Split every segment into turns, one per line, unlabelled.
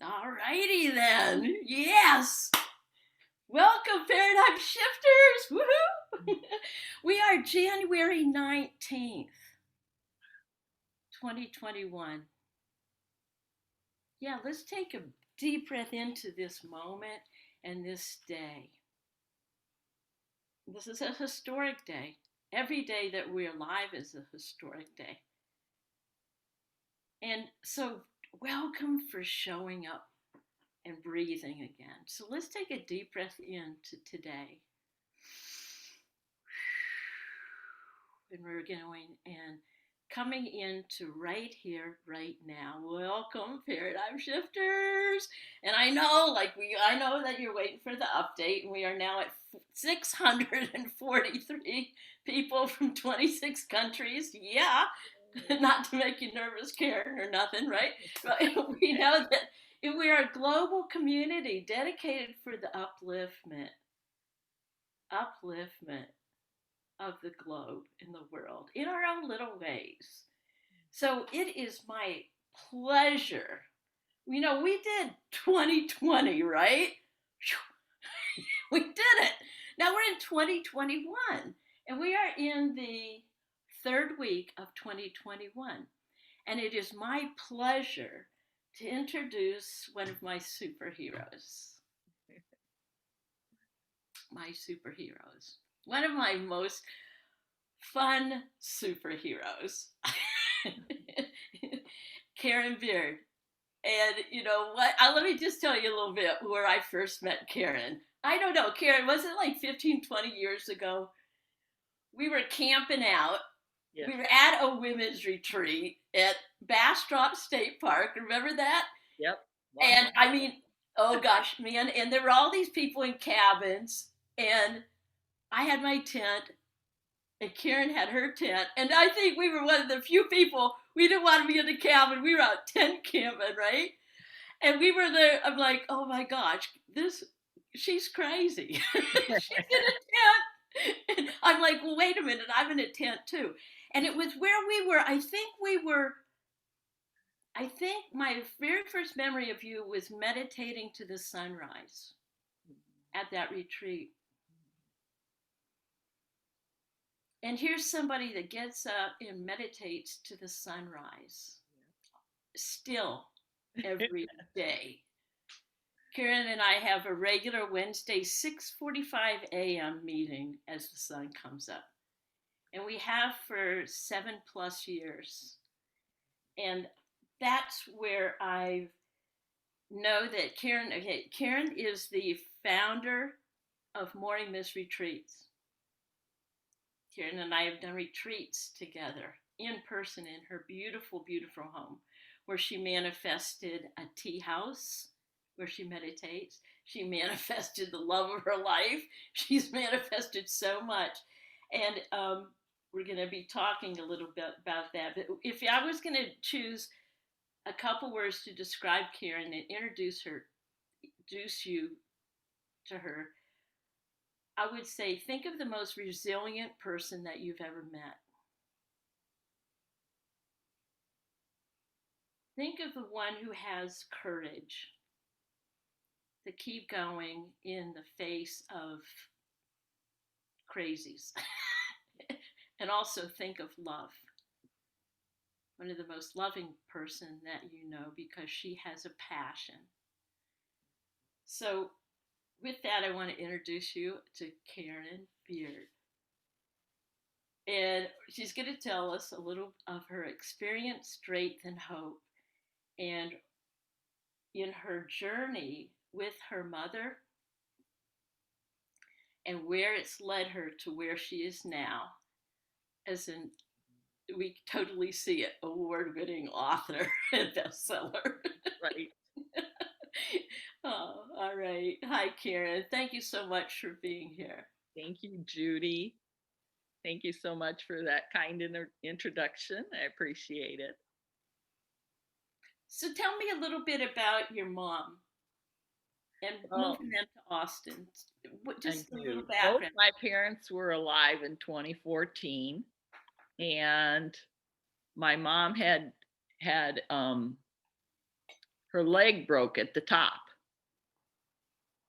All righty then. Yes. Welcome, Paradigm Shifters. Woohoo! We are January 19th, 2021. Yeah, let's take a deep breath into this moment and this day. This is a historic day. Every day that we're alive is a historic day. And so, welcome for showing up and breathing again. So, let's take a deep breath into today. And we're going and coming into right here, right now. Welcome, Paradigm Shifters. And I know that you're waiting for the update, and we are now at 643 people from 26 countries. Yeah, not to make you nervous, Karen, or nothing, right? But we know that we are a global community dedicated for the upliftment of the globe and the world in our own little ways. So it is my pleasure. We did 2020, right? We did it. Now we're in 2021, and we are in the third week of 2021. And it is my pleasure to introduce one of my superheroes. My superheroes. One of my most fun superheroes. Karen Beard. And you know what? Let me just tell you a little bit where I first met Karen. I don't know, Karen, was it like 15, 20 years ago? We were camping out.
Yes.
We were at a women's retreat at Bastrop State Park. Remember that?
Yep.
And I mean, oh gosh, man. And there were all these people in cabins. And I had my tent. And Karen had her tent. And I think we were one of the few people, we didn't want to be in the cabin. We were out tent camping, right? And we were there. I'm like, oh my gosh, she's crazy. She's in a tent. And I'm like, well, wait a minute, I'm in a tent too. And it was where I think my very first memory of you was meditating to the sunrise at that retreat. And here's somebody that gets up and meditates to the sunrise still every day. Karen and I have a regular Wednesday 6:45 a.m. meeting as the sun comes up. And we have for 7+ years. And that's where I know that Karen is the founder of Morning Mist Retreats. Karen and I have done retreats together in person in her beautiful, beautiful home where she manifested a tea house where she meditates. She manifested the love of her life. She's manifested so much. And we're going to be talking a little bit about that. But if I was going to choose a couple words to describe Karen and introduce you to her, I would say think of the most resilient person that you've ever met. Think of the one who has courage to keep going in the face of crazies. And also think of love. One of the most loving person that you know because she has a passion. So with that, I want to introduce you to Karen Beard. And she's going to tell us a little of her experience, strength, and hope. And in her journey with her mother and where it's led her to where she is now, as in, we totally see it, award-winning author and bestseller.
Right.
Oh, all right. Hi, Karen. Thank you so much for being here.
Thank you, Judy. Thank you so much for that kind introduction. I appreciate it.
So tell me a little bit about your mom and moving them to Austin. Just a little
Both
background.
my parents were alive in 2014, and my mom had her leg broke at the top,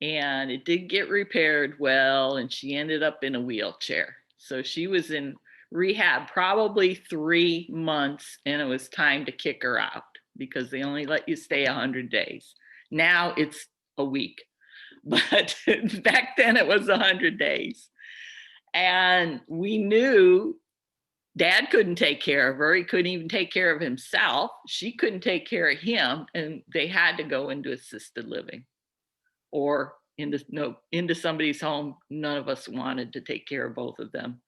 and it did get repaired well, and she ended up in a wheelchair. So she was in rehab probably 3 months, and it was time to kick her out because they only let you stay 100 days. Now it's a week, but back then it was 100 days. And we knew Dad couldn't take care of her. He couldn't even take care of himself. She couldn't take care of him, and they had to go into assisted living or into somebody's home. None of us wanted to take care of both of them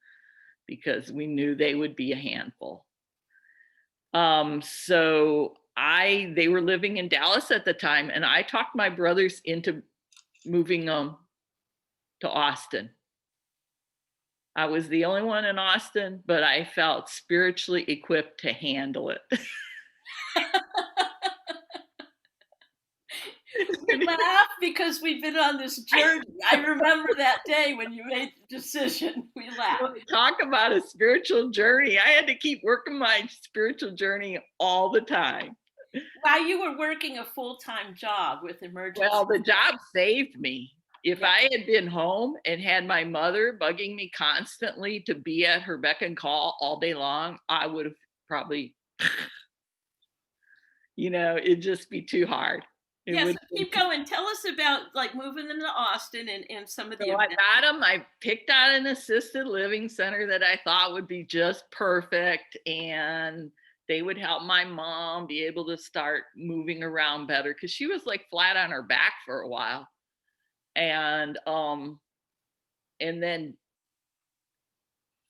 because we knew they would be a handful. So they were living in Dallas at the time, and I talked my brothers into moving to Austin. I was the only one in Austin, but I felt spiritually equipped to handle it.
We laugh because we've been on this journey. I remember that day when you made the decision. We laugh.
Well, talk about a spiritual journey. I had to keep working my spiritual journey all the time.
While you were working a full-time job with emergency.
Well, the job saved me. If
Yeah.
I had been home and had my mother bugging me constantly to be at her beck and call all day long, I would have probably, it'd just be too hard. It
Yes,
would
so
have been
keep going. Tell us about like moving them to Austin and some of the
So I
events.
got them. I picked out an assisted living center that I thought would be just perfect, and they would help my mom be able to start moving around better because she was like flat on her back for a while. And then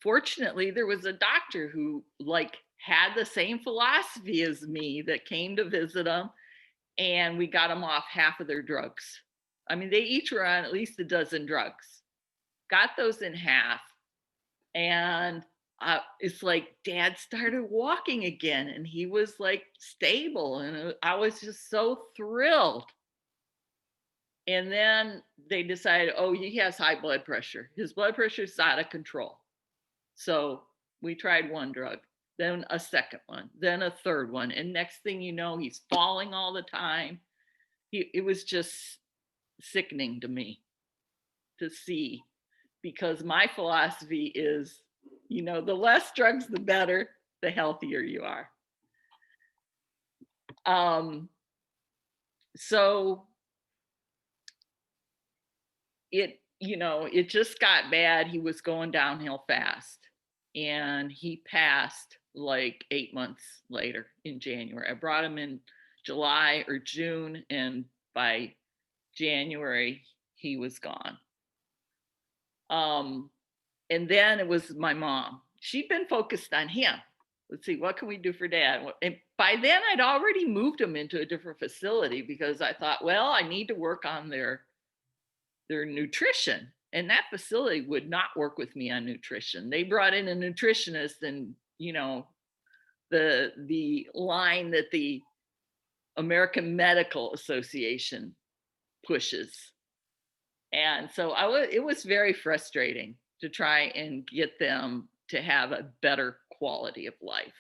fortunately there was a doctor who like had the same philosophy as me that came to visit them, and we got them off half of their drugs. I mean, they each were on at least a dozen drugs. Got those in half, and it's like Dad started walking again, and he was like stable, and I was just so thrilled. And then they decided, oh, he has high blood pressure. His blood pressure is out of control. So we tried one drug, then a second one, then a third one, and next thing you know, he's falling all the time. It was just sickening to me to see, because my philosophy is, the less drugs, the better, the healthier you are. So it just got bad. He was going downhill fast, and he passed like 8 months later in January. I brought him in July or June, and by January he was gone. And then it was my mom. She'd been focused on him. Let's see, what can we do for Dad? And by then I'd already moved him into a different facility because I thought, well, I need to work on their nutrition. And that facility would not work with me on nutrition. They brought in a nutritionist, and the line that the American Medical Association pushes. And so it was very frustrating to try and get them to have a better quality of life.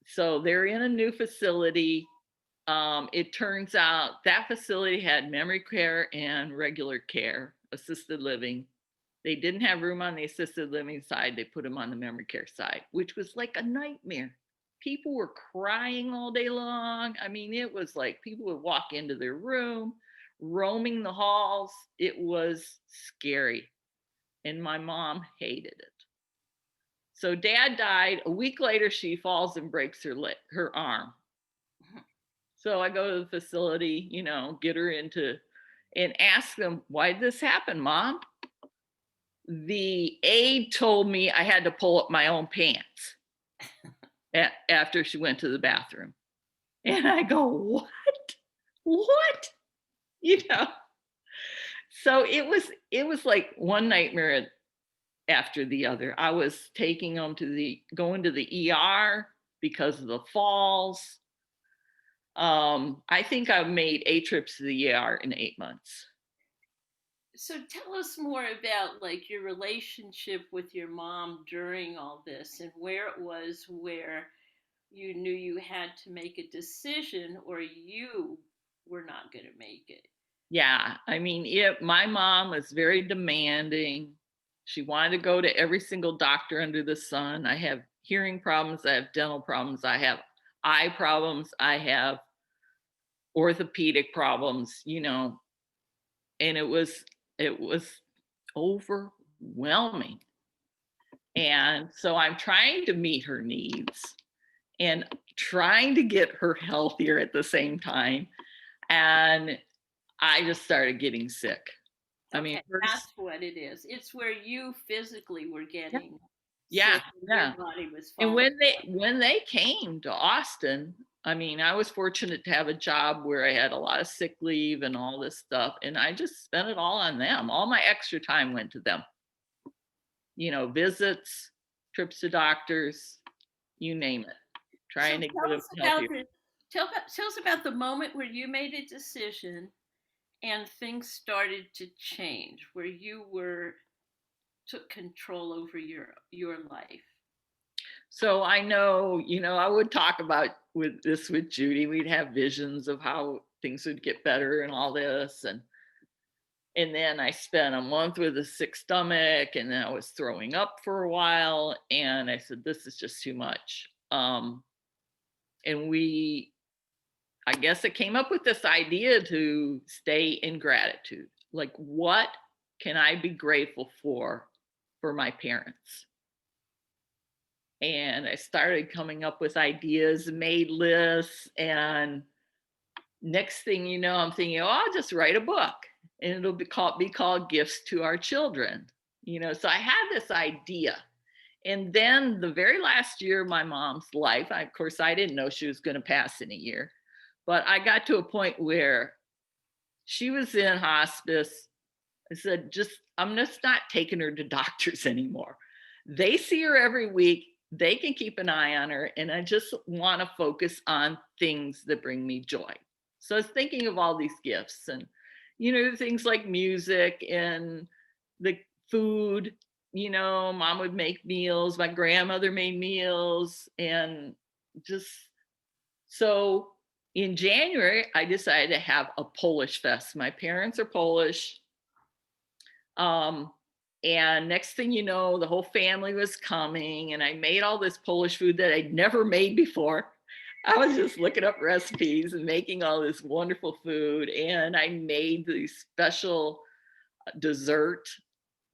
So they're in a new facility. It turns out that facility had memory care and regular care, assisted living. They didn't have room on the assisted living side. They put them on the memory care side, which was like a nightmare. People were crying all day long. I mean, it was like people would walk into their room, roaming the halls. It was scary. And my mom hated it. So Dad died. A week later, she falls and breaks her arm. So I go to the facility, get her into, and ask them, why did this happen, Mom? The aide told me I had to pull up my own pants after she went to the bathroom. And I go, what? What? So it was like one nightmare after the other. I was taking them going to the ER because of the falls. I think I've made 8 trips to the ER in 8 months.
So tell us more about like your relationship with your mom during all this and where it was where you knew you had to make a decision or you were not going to make it.
Yeah, I mean, my mom was very demanding. She wanted to go to every single doctor under the sun. I have hearing problems, I have dental problems, I have eye problems, I have orthopedic problems, and it was overwhelming. And so I'm trying to meet her needs and trying to get her healthier at the same time. And I just started getting sick. I mean,
Okay,
first,
that's what it is. It's where you physically were
yeah,
getting
yeah,
sick and your
yeah.
body was
And
falling.
when they came to Austin, I mean, I was fortunate to have a job where I had a lot of sick leave and all this stuff, and I just spent it all on them. All my extra time went to them. Visits, trips to doctors, you name it,
So
trying to get
tell
them
us
healthier.
about tell us about the moment where you made a decision and things started to change, where you were took control over your life.
So I know, I would talk about with Judy. We'd have visions of how things would get better and all this. And then I spent a month with a sick stomach, and then I was throwing up for a while. And I said, this is just too much. And I guess it came up with this idea to stay in gratitude. Like, what can I be grateful for my parents? And I started coming up with ideas, made lists, and next thing you know, I'm thinking, oh, I'll just write a book, and it'll be called Gifts to Our Children. So I had this idea. And then the very last year of my mom's life, of course, I didn't know she was going to pass in a year, but I got to a point where she was in hospice. I said, I'm just not taking her to doctors anymore. They see her every week. They can keep an eye on her. And I just want to focus on things that bring me joy. So I was thinking of all these gifts and, things like music and the food. Mom would make meals. My grandmother made meals. And just so in January, I decided to have a Polish fest. My parents are Polish. Um, and next thing you know, the whole family was coming, and I made all this Polish food that I'd never made before. I was just looking up recipes and making all this wonderful food. And I made the special dessert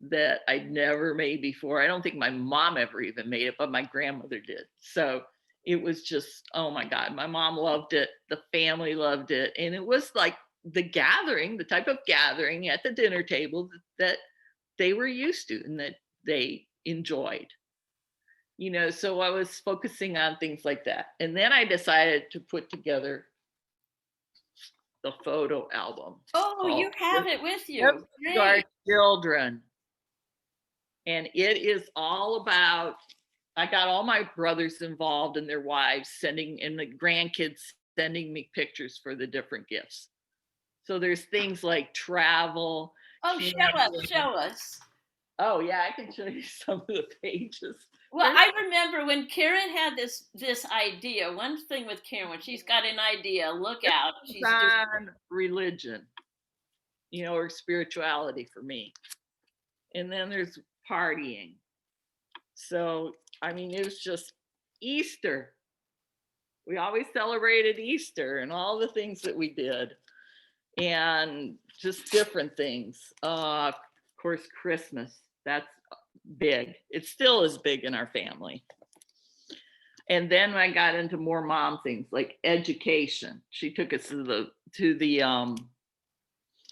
that I'd never made before. I don't think my mom ever even made it, but my grandmother did. So it was just, oh my God, my mom loved it. The family loved it. And it was like the gathering, the type of gathering at the dinner table that they were used to and that they enjoyed. So I was focusing on things like that. And then I decided to put together the photo album
Oh,
called
you have it with
Gifts
you.
to Our
Great.
Children. And it is all about, I got all my brothers involved and their wives sending, and the grandkids sending me pictures for the different gifts. So there's things like travel,
Oh,
camping.
show us.
Oh yeah, I can show you some of the pages.
Well,
There's
I remember when Karen had this idea. One thing with Karen, when she's got an idea, look out. She's doing it.
on religion, or spirituality for me. And then there's partying. So, I mean, it was just Easter. We always celebrated Easter and all the things that we did, and just different things. Of course, Christmas. That's big. It still is big in our family. And then I got into more mom things like education. She took us to the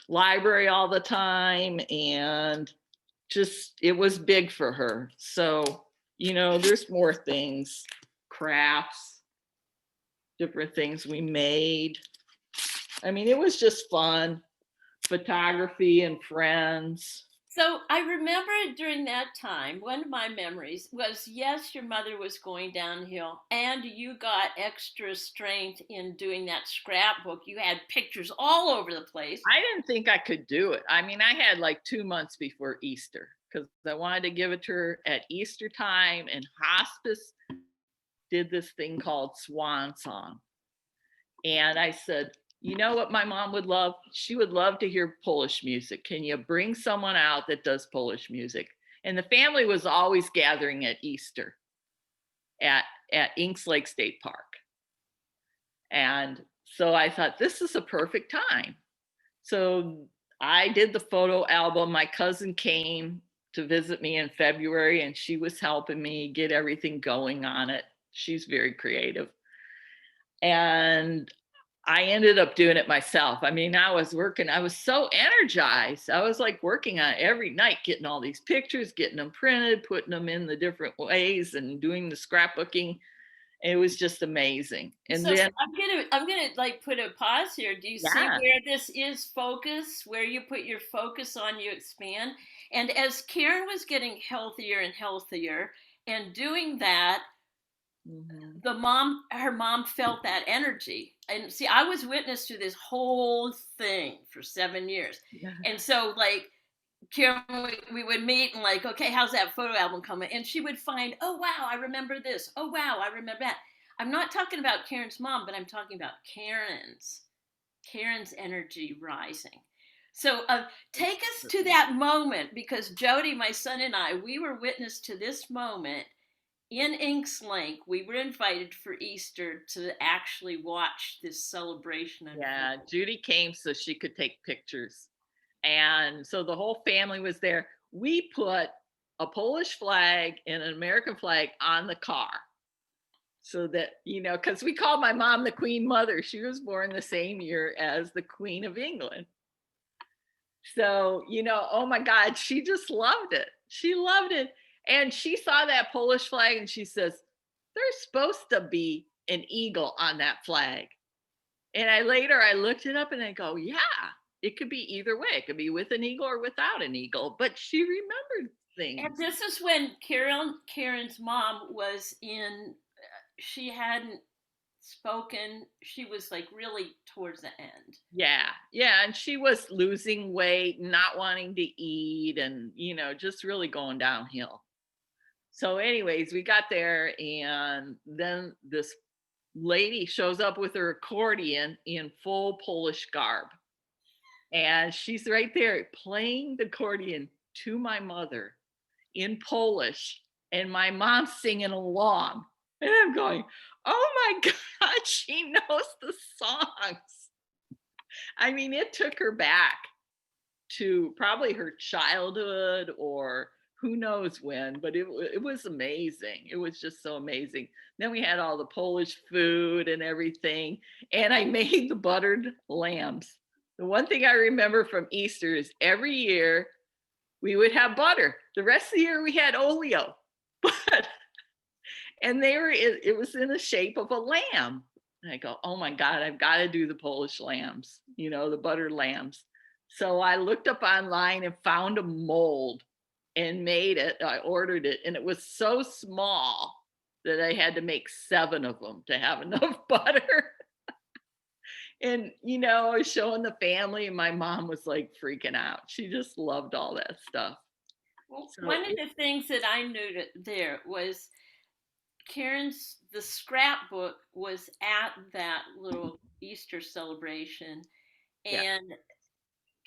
library all the time, and just it was big for her. So, there's more things, crafts, different things we made. I mean, it was just fun, photography and friends.
So I remember during that time, one of my memories was yes, your mother was going downhill, and you got extra strength in doing that scrapbook. You had pictures all over the place.
I didn't think I could do it. I mean, I had like 2 months before Easter because I wanted to give it to her at Easter time and hospice. did this thing called Swan Song. And I said, you know what my mom would love? She would love to hear Polish music. Can you bring someone out that does Polish music? And the family was always gathering at Easter at, at Inks Lake State Park. And so I thought, this is a perfect time. So I did the photo album. My cousin came to visit me in February and she was helping me get everything going on it. She's very creative. And I ended up doing it myself. I mean, I was working, I was so energized. I was like working on it every night, getting all these pictures, getting them printed, putting them in the different ways and doing the scrapbooking. It was just amazing. And
So
then,
I'm gonna like put a pause here. Do you see
yeah.
where this is focus? Where you put your focus on, you expand. And as Karen was getting healthier and healthier and doing that,
Mhm.
her mom felt that energy. And see, I was witness to this whole thing for 7 years.
Yeah.
And so like Karen, we would meet and like, okay, how's that photo album coming? And she would find, oh wow, I remember this. Oh wow, I remember that. I'm not talking about Karen's mom, but I'm talking about Karen's energy rising. So take us to that moment because Jody, my son, and I, we were witness to this moment in Inks Lake. We were invited for Easter to actually watch this celebration
Yeah,
unfold.
Judy came so she could take pictures. And so the whole family was there. We put a Polish flag and an American flag on the car so that, because we called my mom the Queen Mother. She was born the same year as the Queen of England. So, oh my God, she just loved it. She loved it. And she saw that Polish flag and she says, there's supposed to be an eagle on that flag. And I looked it up and I go, yeah, it could be either way. It could be with an eagle or without an eagle, but she remembered
And
things.
this is when Karen's mom was in. She hadn't spoken. She was like really towards the end.
Yeah. Yeah. And she was losing weight, not wanting to eat, and, just really going downhill. So, anyways, we got there, and then this lady shows up with her accordion in full Polish garb. And she's right there playing the accordion to my mother in Polish, and my mom's singing along. And I'm going, oh my God, she knows the songs. I mean, it took her back to probably her childhood or who knows when, but it was amazing. It was just so amazing. Then we had all the Polish food and everything, and I made the buttered lambs. The one thing I remember from Easter is every year we would have butter. The rest of the year we had oleo, but and it was in the shape of a lamb. And I go, oh my God, I've got to do the Polish lambs, the buttered lambs. So I looked up online and found a mold and made it. I ordered it, and it was so small that I had to make 7 of them to have enough butter. And I was showing the family, and my mom was like freaking out. She just loved all that stuff.
Well,
So
one of the things that I knew there was the scrapbook was at that little Easter celebration,
yeah,
and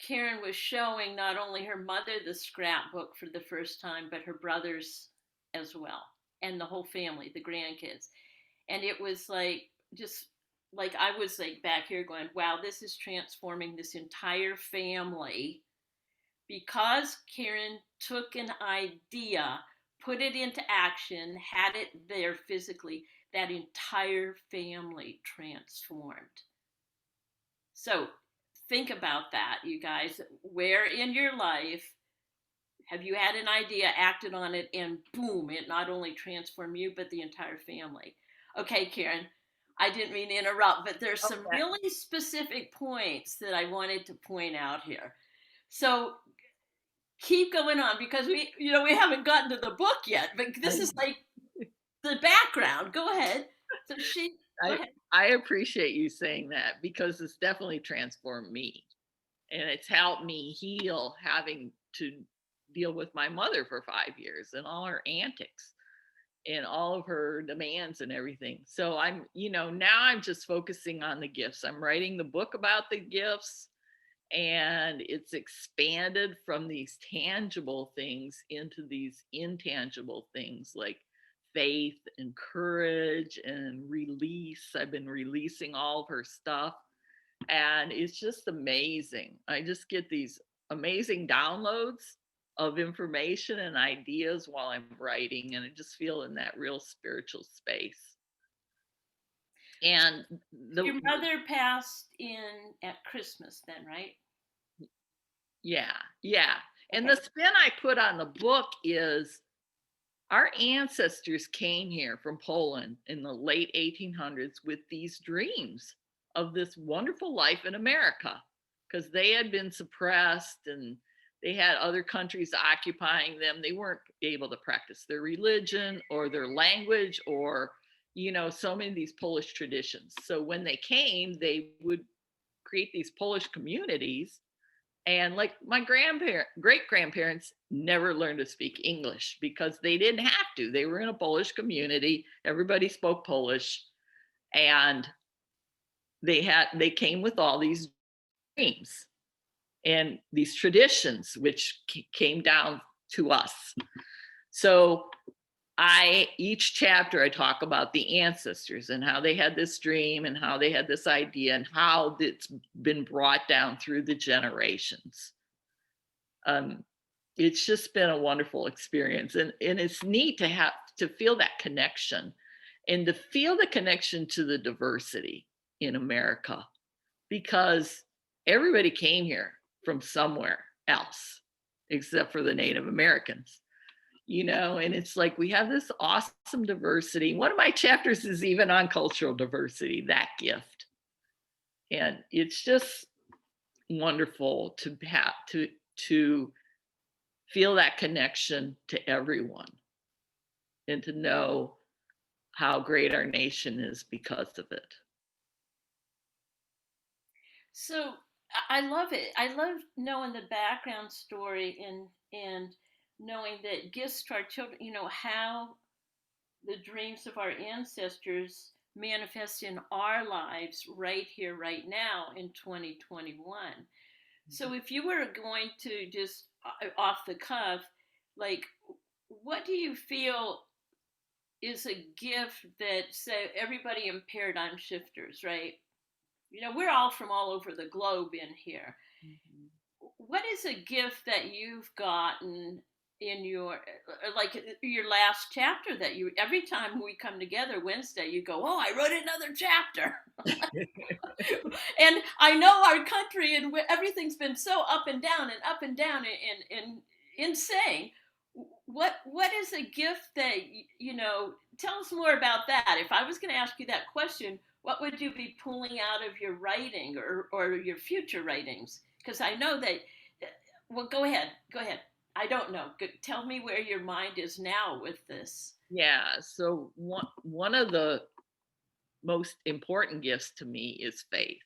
Karen was showing not only her mother the scrapbook for the first time, but her brothers as well, and the whole family, the grandkids. And it was like, just like I was like back here going, wow, this is transforming this entire family because Karen took an idea, put it into action, had it there physically, that entire family transformed. So think about that, you guys. Where in your life have you had an idea, acted on it, and boom, it not only transformed you, but the entire family? Okay, Karen, I didn't mean to interrupt, but there's some
okay.
really specific points that I wanted to point out here. So keep going on because we haven't gotten to the book yet, but this is like the background. Go ahead. So go
I
ahead.
I appreciate you saying that because it's definitely transformed me, and it's helped me heal having to deal with my mother for 5 years and all her antics. and all of her demands and everything. So I'm, now I'm just focusing on the gifts. I'm writing the book about the gifts, and it's expanded from these tangible things into these intangible things like faith and courage and release. I've been releasing all of her stuff, and it's just amazing. I just get these amazing downloads of information and ideas while I'm writing, and I just feel in that real spiritual space. And the
Your mother passed in at Christmas then, right?
yeah, yeah. And
Okay.
the spin I put on the book is our ancestors came here from Poland in the late 1800s with these dreams of this wonderful life in America because they had been suppressed and they had other countries occupying them. They weren't able to practice their religion or their language or, so many of these Polish traditions. So when they came, they would create these Polish communities, and like my great grandparents never learned to speak English because they didn't have to. They were in a Polish community. Everybody spoke Polish. And they came with all these dreams and these traditions, which came down to us. So each chapter I talk about the ancestors and how they had this dream and how they had this idea and how it's been brought down through the generations. um, it's just been a wonderful experience, and it's neat to have to feel that connection and to feel the connection to the diversity in America, because everybody came here from somewhere else except for the Native Americans, and it's like we have this awesome diversity. One of my chapters is even on cultural diversity, that gift. And it's just wonderful to have to feel that connection to everyone and to know how great our nation is because of it.
So I love it. I love knowing the background story and knowing that gifts to our children, how the dreams of our ancestors manifest in our lives right here, right now in 2021. So if you were going to just off the cuff, like, what do you feel is a gift that, say, everybody in paradigm shifters, right? We're all from all over the globe in here.
Mhm.
What is a gift that you've gotten in like your last chapter that you every time we come together Wednesday you go, oh, I wrote another chapter. And I know our country and everything's been so up and down and up and down and insane. What is a gift that tell us more about that. If I was going to ask you that question, what would you be pulling out of your writing or your future writings? Because I know that, well, go ahead. I don't know. Tell me where your mind is now with this.
Yeah, so one of the most important gifts to me is faith,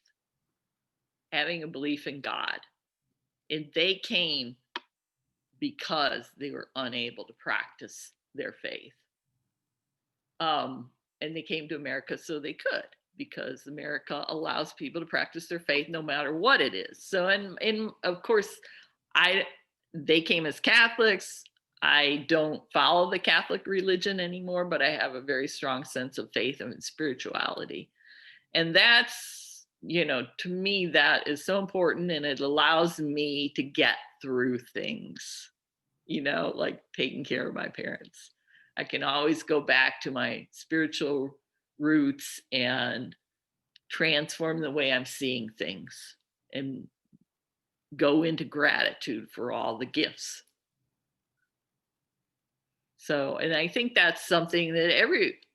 having a belief in God. And they came because they were unable to practice their faith. And they came to America so they could, because America allows people to practice their faith no matter what it is. So, and of course, I they came as Catholics. I don't follow the Catholic religion anymore, but I have a very strong sense of faith and spirituality. And that's, to me, that is so important. And it allows me to get through things, like taking care of my parents. I can always go back to my spiritual roots and transform the way I'm seeing things and go into gratitude for all the gifts. So, and I think that's something that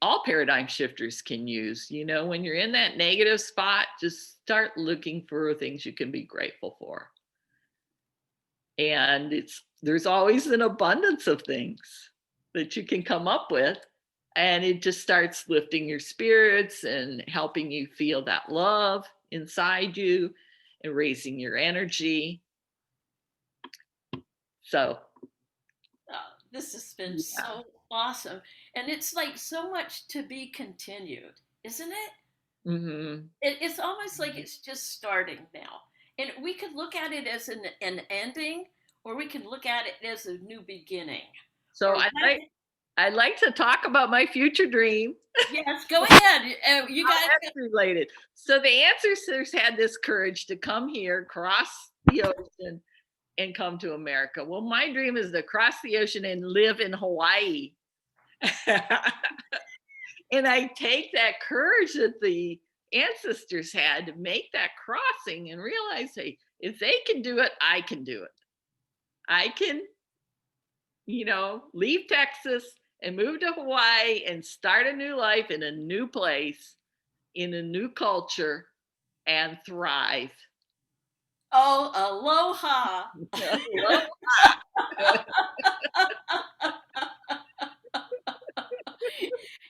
all paradigm shifters can use. When you're in that negative spot, just start looking for things you can be grateful for. And there's always an abundance of things that you can come up with, and it just starts lifting your spirits and helping you feel that love inside you and raising your energy. So
This has been
yeah.
so awesome. And it's like so much to be continued, isn't it?
Hmm.
It's almost like it's just starting now. And we could look at it as an ending, or we can look at it as a new beginning.
So
Or
I'd like to talk about my future dream.
yes, go ahead. You
How
guys.
that's related. So the ancestors had this courage to come here, cross the ocean, and come to America. Well, my dream is to cross the ocean and live in Hawaii. And I take that courage that the ancestors had to make that crossing and realize, hey, if they can do it, I can do it. I can, leave Texas and move to Hawaii and start a new life in a new place, in a new culture, and thrive.
Oh, aloha.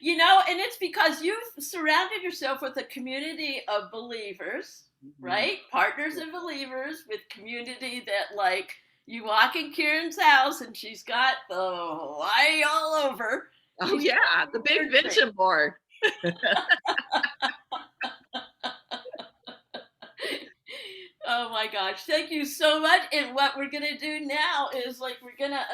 You know, and it's because you've surrounded yourself with a community of believers, right? Partners and believers with community that, like, you walk in Kieran's house and she's got the Hawaii all over.
Oh
She's
yeah, the big vision board.
Oh my gosh, thank you so much. And what we're going to do now is like, we're going to,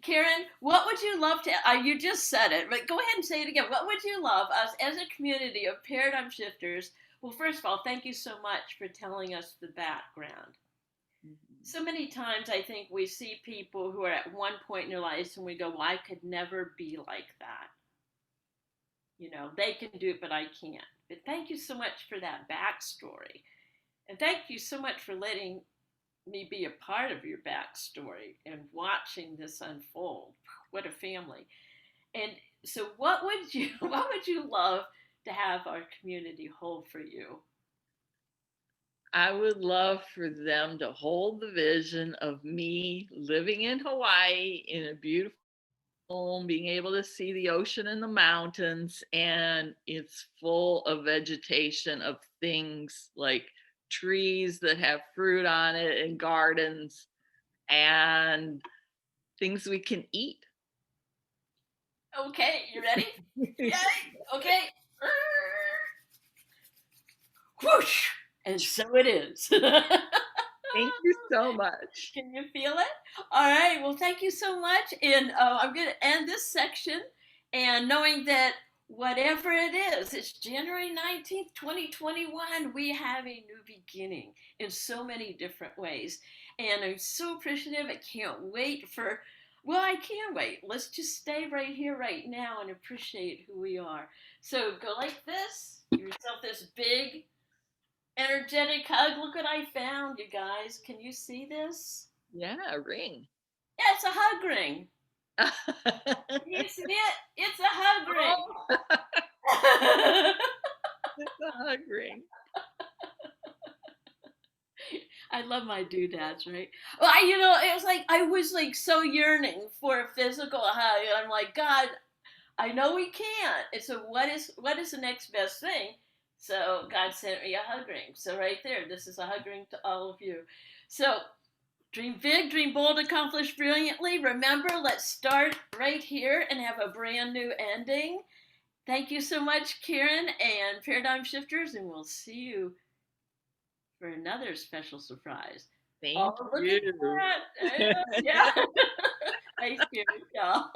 Karen, what would you love to, you just said it, but go ahead and say it again. What would you love us as a community of paradigm shifters? Well, first of all, thank you so much for telling us the background. So many times I think we see people who are at one point in their lives and we go, well, I could never be like that. You know, they can do it, but I can't. But thank you so much for that backstory. And thank you so much for letting me be a part of your backstory and watching this unfold. What a family. And so what would you love to have our community hold for you?
I would love for them to hold the vision of me living in Hawaii in a beautiful home, being able to see the ocean and the mountains, and it's full of vegetation of things like trees that have fruit on it and gardens and things we can eat.
Okay, you ready? Yay! Okay. Whoosh! And so it is.
Thank you so much.
Can you feel it? All right. Well, thank you so much. And I'm going to end this section. And knowing that whatever it is, it's January 19th, 2021, we have a new beginning in so many different ways. And I'm so appreciative. I can't wait for, well, I can wait. Let's just stay right here, right now, and appreciate who we are. So go like this. Give yourself this big energetic hug. Look what I found, you guys. Can you see this?
Yeah, a ring.
Yeah, it's a hug ring. You see it? It's a hug ring.
Oh, it's a hug ring.
I love my doodads, right? Well, it was like I was like so yearning for a physical hug, and I'm like, God, I know we can't. And so, what is the next best thing? So God sent me a hug ring. So right there, this is a hug ring to all of you. So dream big, dream bold, accomplish brilliantly. Remember, let's start right here and have a brand new ending. Thank you so much, Karen and Paradigm Shifters, and we'll see you for another special surprise.
Thank
Oh, look at
you.
that. Yeah. Thank you, y'all.